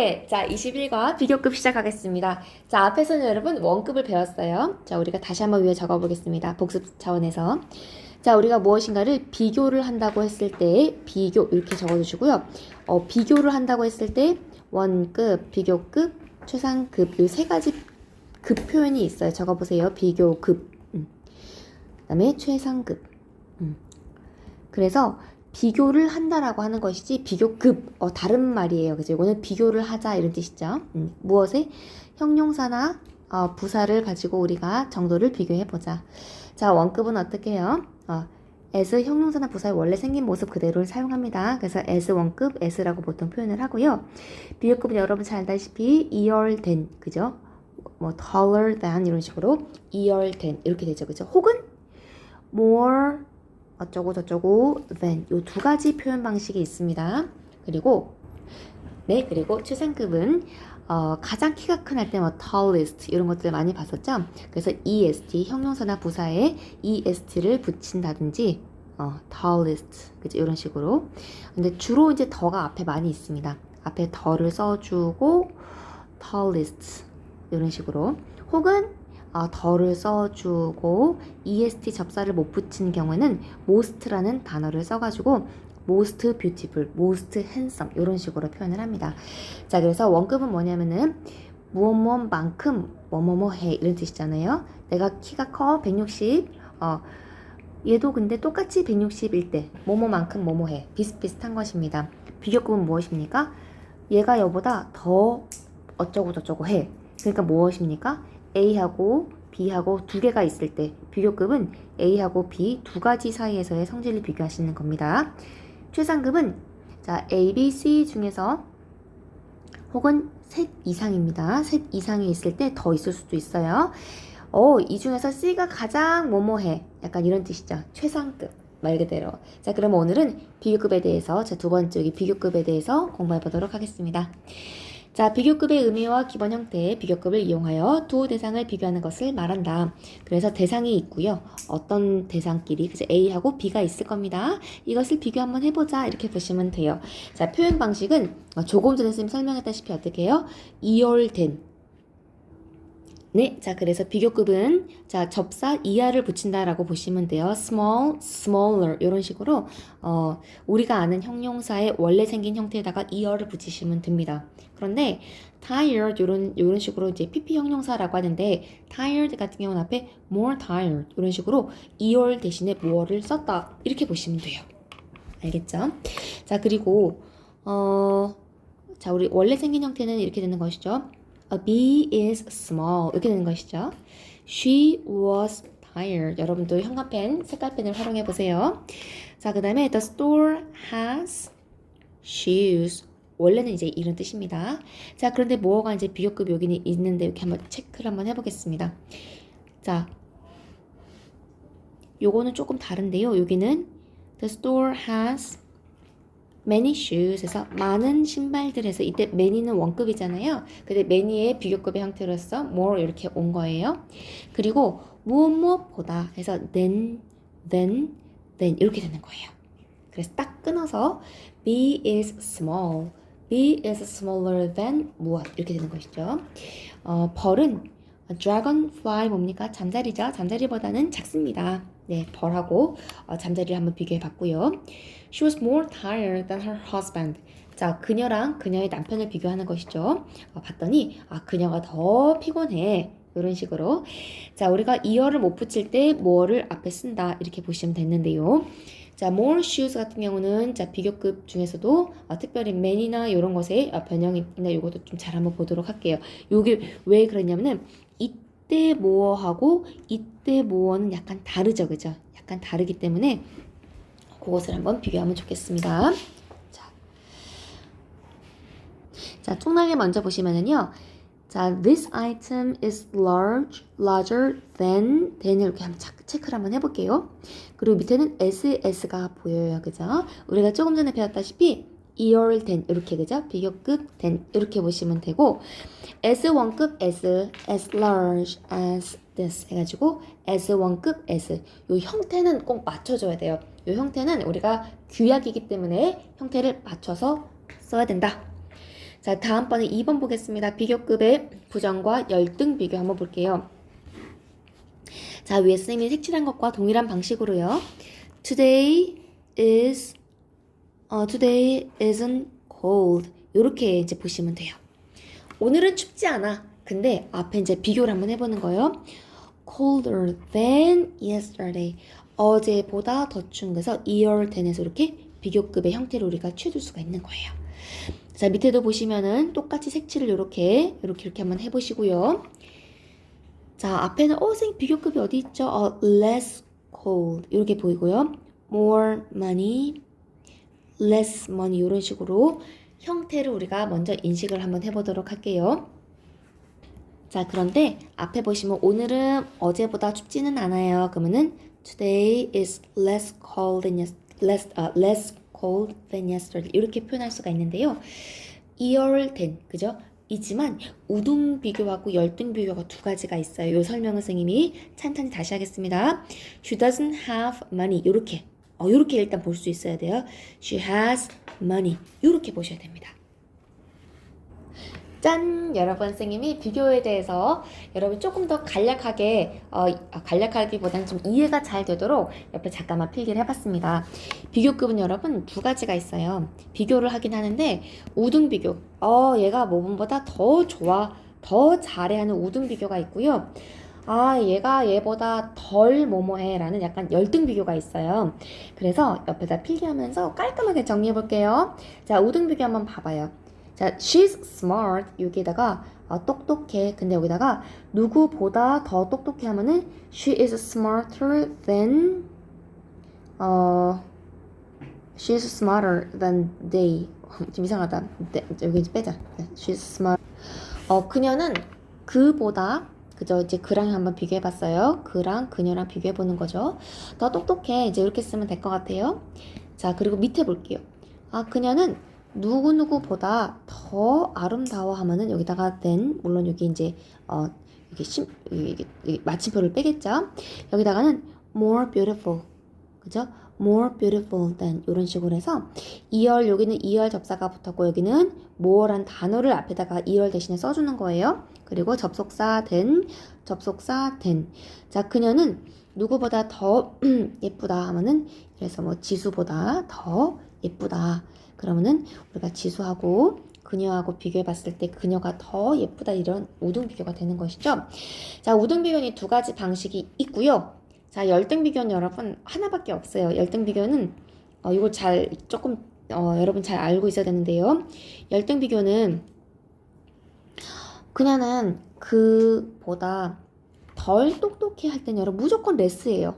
네, 자, 21과 비교급 시작하겠습니다. 자, 앞에서는 여러분 원급을 배웠어요. 자, 우리가 다시 한번 위에 적어보겠습니다. 복습 차원에서. 자, 우리가 무엇인가를 비교를 한다고 했을 때 비교 이렇게 적어주시고요. 비교를 한다고 했을 때 원급, 비교급, 최상급 이 세 가지 급 표현이 있어요. 적어보세요. 비교급, 그다음에 최상급. 그래서 비교를 한다라고 하는 것이지 비교급 다른 말이에요. 그죠? 이거는 비교를 하자 이런 뜻이죠. 무엇에? 형용사나 부사를 가지고 우리가 정도를 비교해 보자. 자, 원급은 어떻게 해요? as 형용사나 부사의 원래 생긴 모습 그대로를 사용합니다. 그래서 as 원급, as라고 보통 표현을 하고요. 비교급은 여러분 잘 알다시피 year than, 그죠? 뭐 taller than 이런 식으로 year than 이렇게 되죠. 그죠? 혹은 more 어쩌고 저쩌고 than 요 두 가지 표현 방식이 있습니다. 그리고 최상급은 가장 키가 큰 할 때 뭐 tallest 이런 것들 많이 봤었죠. 그래서 est 형용사나 부사에 est를 붙인다든지 tallest 그죠 이런 식으로. 근데 주로 이제 더가 앞에 많이 있습니다. 앞에 더를 써주고 tallest 이런 식으로. 혹은 더를 써주고 est 접사를 못 붙인 경우에는 most라는 단어를 써가지고 most beautiful, most handsome 이런 식으로 표현을 합니다. 자, 그래서 원급은 뭐냐면은 무엇무엇만큼 뭐뭐뭐해 이런 뜻이잖아요. 내가 키가 커 160, 얘도 근데 똑같이 160일 때 뭐뭐만큼 뭐뭐해 비슷비슷한 것입니다. 비교급은 무엇입니까? 얘가 여보다 더 어쩌고 저쩌고 해. 그러니까 무엇입니까? A하고 B하고 두 개가 있을 때 비교급은 A하고 B 두 가지 사이에서의 성질을 비교하시는 겁니다. 최상급은 자 A, B, C 중에서 혹은 셋 이상입니다. 셋 이상이 있을 때 더 있을 수도 있어요. 이 중에서 C가 가장 뭐뭐해 약간 이런 뜻이죠. 최상급 말 그대로. 자, 그럼 오늘은 비교급에 대해서 두 번째 여기 비교급에 대해서 공부해 보도록 하겠습니다. 자, 비교급의 의미와 기본 형태의 비교급을 이용하여 두 대상을 비교하는 것을 말한다. 그래서 대상이 있고요. 어떤 대상끼리 그래서 A하고 B가 있을 겁니다. 이것을 비교 한번 해보자 이렇게 보시면 돼요. 자, 표현 방식은 조금 전에 선생님 설명했다시피 어떻게 해요? 이월된 네, 자 그래서 비교급은 자 접사 이하를 붙인다라고 보시면 돼요. small, smaller 이런 식으로 우리가 아는 형용사의 원래 생긴 형태에다가 이어를 붙이시면 됩니다. 그런데 tired 이런 식으로 이제 pp 형용사라고 하는데 tired 같은 경우는 앞에 more tired 이런 식으로 이어 대신에 more를 썼다 이렇게 보시면 돼요. 알겠죠? 자 그리고 자 우리 원래 생긴 형태는 이렇게 되는 것이죠. A bee is small 이렇게 되는 것이죠. She was tired. 여러분도 형광펜, 색깔펜을 활용해 보세요. 자, 그 다음에 the store has shoes. 원래는 이제 이런 뜻입니다. 자, 그런데 뭐가 이제 비교급 여기는 있는데 이렇게 한번 체크를 한번 해보겠습니다. 자, 요거는 조금 다른데요. 여기는 the store has many shoes 해서 많은 신발들 해서 이때 many는 원급이잖아요. 근데 many의 비교급의 형태로서 more 이렇게 온 거예요. 그리고 무엇보다 해서 then 이렇게 되는 거예요. 그래서 딱 끊어서 B is small, B is smaller than 무엇 이렇게 되는 것이죠. 벌은 dragonfly 뭡니까? 잠자리죠. 잠자리보다는 작습니다. 네, 벌하고 잠자리를 한번 비교해 봤고요. She was more tired than her husband. 자, 그녀랑 그녀의 남편을 비교하는 것이죠. 봤더니 그녀가 더 피곤해. 이런 식으로. 자, 우리가 이어를 못 붙일 때 more를 앞에 쓴다. 이렇게 보시면 됐는데요. 자, more shoes 같은 경우는 자, 비교급 중에서도 특별히 man이나 이런 것에 변형이나 이것도 좀 잘 한번 보도록 할게요. 요게 왜 그러냐면은 이때 more하고 이때 more는 약간 다르죠. 그죠? 약간 다르기 때문에 그것을 한번 비교하면 좋겠습니다. 자, 총량을 먼저 보시면은요. 자, this item is larger than 이렇게 한번 체크를 한번 해볼게요. 그리고 밑에는 s가 보여요. 그죠? 우리가 조금 전에 배웠다시피 year than 이렇게 그죠? 비교급 than 이렇게 보시면 되고 as 원급 as large as this 해가지고 as 원급 as 요 형태는 꼭 맞춰줘야 돼요. 요 형태는 우리가 규약이기 때문에 형태를 맞춰서 써야 된다. 자, 다음번에 2번 보겠습니다. 비교급의 부정과 열등 비교 한번 볼게요. 자, 위에 쌤이 색칠한 것과 동일한 방식으로요. Today isn't cold. 이렇게 이제 보시면 돼요. 오늘은 춥지 않아. 근데 앞에 이제 비교를 한번 해보는 거예요. Colder than yesterday. 어제보다 더 추운 데서 year than에서 이렇게 비교급의 형태로 우리가 취해줄 수가 있는 거예요. 자, 밑에도 보시면은 똑같이 색칠을 이렇게 한번 해보시고요. 자, 앞에는 쌤 비교급이 어디 있죠? less cold 이렇게 보이고요. more money, less money 이런 식으로 형태를 우리가 먼저 인식을 한번 해보도록 할게요. 자, 그런데 앞에 보시면 오늘은 어제보다 춥지는 않아요. 그러면은 today is less cold than yesterday 이렇게 표현할 수가 있는데요. year than 그죠? 이지만 우등 비교하고 열등 비교가 두 가지가 있어요. 이 설명은 선생님이 찬찬히 다시 하겠습니다. She doesn't have money 이렇게 일단 볼 수 있어야 돼요. She has money 이렇게 보셔야 됩니다. 짠! 여러분, 선생님이 비교에 대해서 여러분 조금 더 간략하게 간략하기보다는 좀 이해가 잘 되도록 옆에 잠깐만 필기를 해봤습니다. 비교급은 여러분 두 가지가 있어요. 비교를 하긴 하는데 우등 비교, 얘가 모범보다 더 좋아, 더 잘해 하는 우등 비교가 있고요. 얘가 얘보다 덜 뭐뭐해 라는 약간 열등 비교가 있어요. 그래서 옆에다 필기하면서 깔끔하게 정리해 볼게요. 자, 우등 비교 한번 봐봐요. 자, she's smart 여기에다가 똑똑해. 근데 여기다가 누구보다 더 똑똑해 하면은 she is smarter than she's smarter than they. 좀 이상하다. 여기 이제 빼자. she's smart. 그녀는 그보다 그죠? 이제 그랑 한번 비교해봤어요. 그랑 그녀랑 비교해보는 거죠. 더 똑똑해. 이제 이렇게 쓰면 될 것 같아요. 자, 그리고 밑에 볼게요. 그녀는 누구누구보다 더 아름다워 하면은 여기다가 then 물론 여기 이제 이게 마침표를 빼겠죠. 여기다가는 more beautiful 그죠? more beautiful than 이런 식으로 해서 이열 여기는 이열 접사가 붙었고 여기는 more란 단어를 앞에다가 이열 대신에 써주는 거예요. 그리고 접속사 then 자, 그녀는 누구보다 더 예쁘다 하면은 그래서 뭐 지수보다 더 예쁘다. 그러면은 우리가 지수하고 그녀하고 비교해 봤을 때 그녀가 더 예쁘다 이런 우등 비교가 되는 것이죠. 자, 우등 비교는 두 가지 방식이 있고요. 자, 열등 비교는 여러분 하나밖에 없어요. 열등 비교는 이걸 조금 여러분 잘 알고 있어야 되는데요. 열등 비교는 그녀는 그보다 덜 똑똑해 할 때는 여러분 무조건 less예요.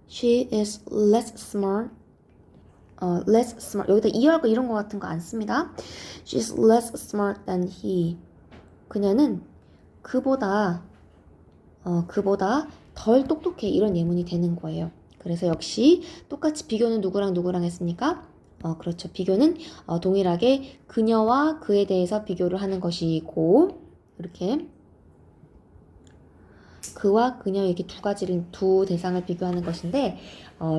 She is less smart. less smart. 여기다 이열거 이런 거 같은 거 안 씁니다. She's less smart than he. 그녀는 그보다 덜 똑똑해 이런 예문이 되는 거예요. 그래서 역시 똑같이 비교는 누구랑 했습니까? 그렇죠. 비교는 동일하게 그녀와 그에 대해서 비교를 하는 것이고 이렇게 그와 그녀 이렇게 두 대상을 비교하는 것인데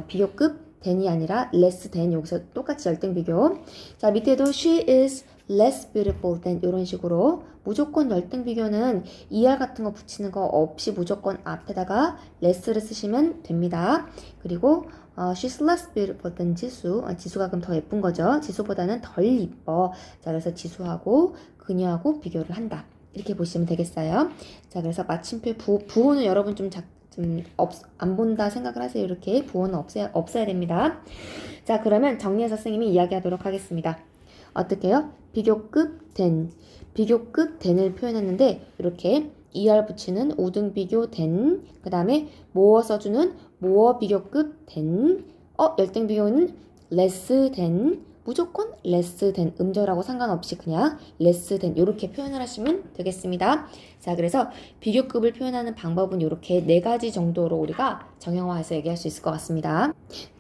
비교급 than이 아니라 less than 여기서 똑같이 열등 비교. 자, 밑에도 she is less beautiful than 이런 식으로 무조건 열등 비교는 er 같은 거 붙이는 거 없이 무조건 앞에다가 less를 쓰시면 됩니다. 그리고 she's less beautiful than 지수가 그럼 더 예쁜 거죠. 지수보다는 덜 이뻐. 자, 그래서 지수하고 그녀하고 비교를 한다. 이렇게 보시면 되겠어요. 자, 그래서 마침표 부호는 여러분 안 본다 생각을 하세요. 이렇게 부호는 없어야 됩니다. 자, 그러면 정리해서 선생님이 이야기하도록 하겠습니다. 어떻게 해요? 비교급 than을 표현했는데 이렇게 er 붙이는 우등 비교 than 그 다음에 more 써주는 more 비교급 than 열등 비교는 less than 무조건 less than 음절하고 상관없이 그냥 less than 이렇게 표현을 하시면 되겠습니다. 자, 그래서 비교급을 표현하는 방법은 이렇게 4가지 정도로 우리가 정형화해서 얘기할 수 있을 것 같습니다.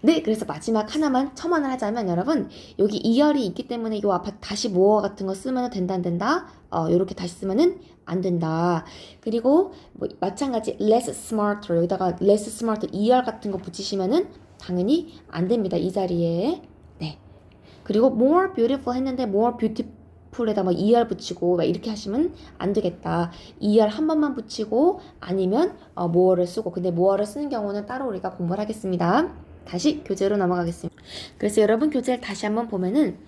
네, 그래서 마지막 하나만 첨언을 하자면 여러분 여기 이열이 있기 때문에 이 앞에 다시 more 같은 거 쓰면 된다 안 된다? 이렇게 다시 쓰면은 안 된다. 그리고 마찬가지 less smarter 여기다가 less smarter er 같은 거 붙이시면은 당연히 안 됩니다. 이 자리에. 네. 그리고 more beautiful 했는데 more 풀에다 뭐 er 붙이고 막 이렇게 하시면 안 되겠다. er 한 번만 붙이고 아니면 more를 쓰고, 근데 more를 쓰는 경우는 따로 우리가 공부를 하겠습니다. 다시 교재로 넘어가겠습니다. 그래서 여러분 교재를 다시 한번 보면은,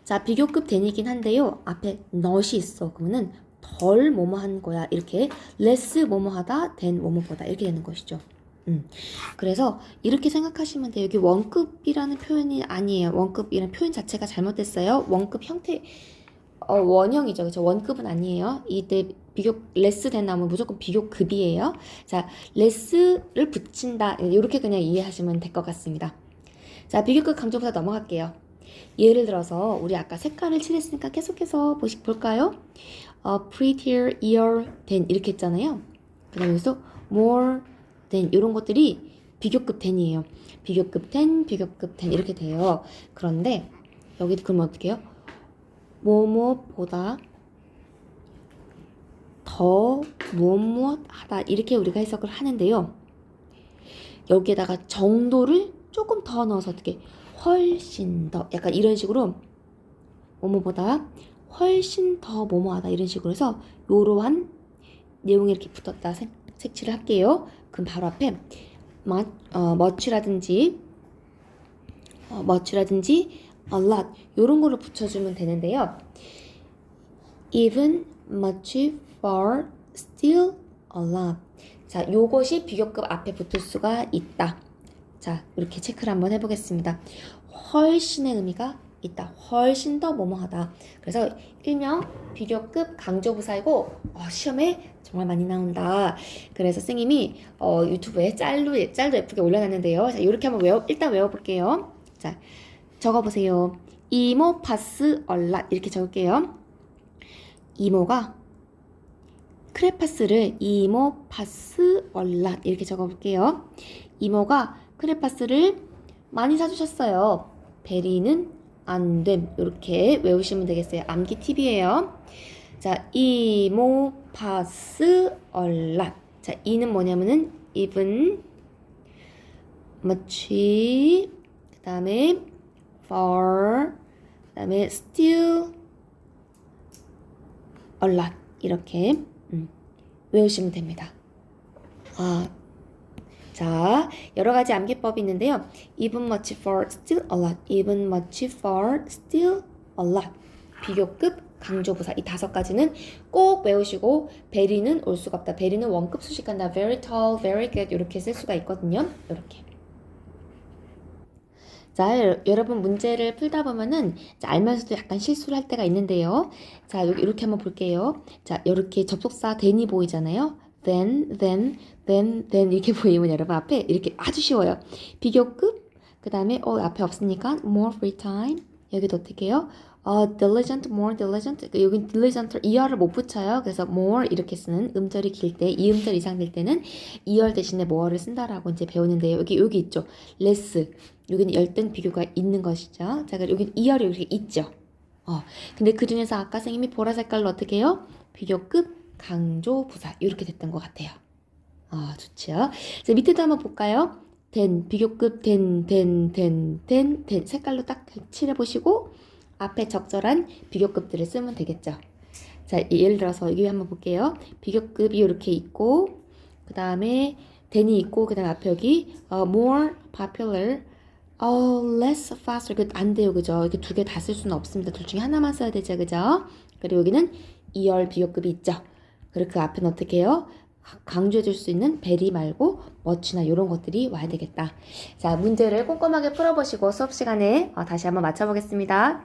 자, 비교급 된이긴 한데요. 앞에 not이 있어. 그러면은 덜 뭐뭐 한 거야. 이렇게 less 뭐뭐 하다, than 뭐뭐보다 이렇게 되는 것이죠. 그래서 이렇게 생각하시면 돼요. 여기 원급이라는 표현이 아니에요. 원급이라는 표현 자체가 잘못됐어요. 원급 형태, 원형이죠. 그렇죠? 원급은 아니에요. 이때 비교 레스 된 나오면 무조건 비교급이에요. 자, 레스를 붙인다. 이렇게 그냥 이해하시면 될 것 같습니다. 자, 비교급 강조부사 넘어갈게요. 예를 들어서 우리 아까 색깔을 칠했으니까 계속해서 볼까요? prettier, ear, than 이렇게 했잖아요. 그 다음에 여기서 more than 이런 것들이 비교급 than이에요. 비교급 than, 비교급 than 이렇게 돼요. 그런데 여기 그러면 어떻게 해요? 뭐뭐보다 더 무엇하다 이렇게 우리가 해석을 하는데요. 여기에다가 정도를 조금 더 넣어서 어떻게 훨씬 더 약간 이런 식으로 뭐뭐보다 훨씬 더 뭐뭐하다 이런 식으로 해서 요러한 내용이 이렇게 붙었다 색칠을 할게요. 그럼 바로 앞에 much라든지 a lot 요런 걸로 붙여주면 되는데요. even, much, far, still, a lot. 자, 요것이 비교급 앞에 붙을 수가 있다. 자, 이렇게 체크를 한번 해보겠습니다. 훨씬의 의미가 있다. 훨씬 더 뭐뭐하다. 그래서 일명 비교급 강조부사이고 시험에 정말 많이 나온다. 그래서 선생님이 유튜브에 짤도 예쁘게 올려놨는데요. 자, 이렇게 한번 일단 외워볼게요. 자, 적어보세요. 이모 파스 얼랏 이렇게 적을게요. 이모가 크레파스를 이모 파스 얼랏 이렇게 적어볼게요. 이모가 크레파스를 많이 사주셨어요. 베리는 안됨 이렇게 외우시면 되겠어요. 암기 팁이에요. 자, 이모 파스 얼랏. 자, 이는 뭐냐면은 even, much, 그 다음에 far, 그 다음에 still, a lot 이렇게 외우시면 됩니다. 자, 여러 가지 암기법이 있는데요. even, much, far, still, a lot. even, much, far, still, a lot. 비교급 강조부사 이 5가지는 꼭 외우시고, very는 올 수가 없다. very는 원급 수식한다. very tall, very good 이렇게 쓸 수가 있거든요. 이렇게. 자, 여러분 문제를 풀다 보면은 알면서도 약간 실수를 할 때가 있는데요. 자, 여기 이렇게 한번 볼게요. 자, 이렇게 접속사 then이 보이잖아요. then 이렇게 보이면 여러분 앞에 이렇게 아주 쉬워요. 비교급, 그 다음에 앞에 없으니까 more free time. 여기도 어떻게 해요? diligent, more diligent. 여기 diligent er를 못 붙여요. 그래서 more 이렇게 쓰는 음절이 길 때, 이 음절 이상 될 때는 er 대신에 more를 쓴다라고 이제 배우는데요. 여기 있죠. less. 여기는 열등 비교가 있는 것이죠. 자, 그리고 여기 er이 이렇게 있죠. 근데 그 중에서 아까 선생님이 보라 색깔로 어떻게 해요? 비교급 강조 부사 이렇게 됐던 것 같아요. 좋죠. 자, 밑에도 한번 볼까요? than 비교급 than 색깔로 딱 칠해 보시고 앞에 적절한 비교급들을 쓰면 되겠죠. 자, 예를 들어서 여기 한번 볼게요. 비교급이 이렇게 있고 그 다음에 than이 있고 그 다음에 앞에 여기 more popular, less faster. 안 돼요, 그죠? 이렇게 두 개 다 쓸 수는 없습니다. 둘 중에 하나만 써야 되죠, 그죠? 그리고 여기는 er 비교급이 있죠. 그리고 그 앞에는 어떻게 해요? 강조해줄 수 있는 very 말고 much나 이런 것들이 와야 되겠다. 자, 문제를 꼼꼼하게 풀어보시고 수업 시간에 다시 한번 맞춰보겠습니다.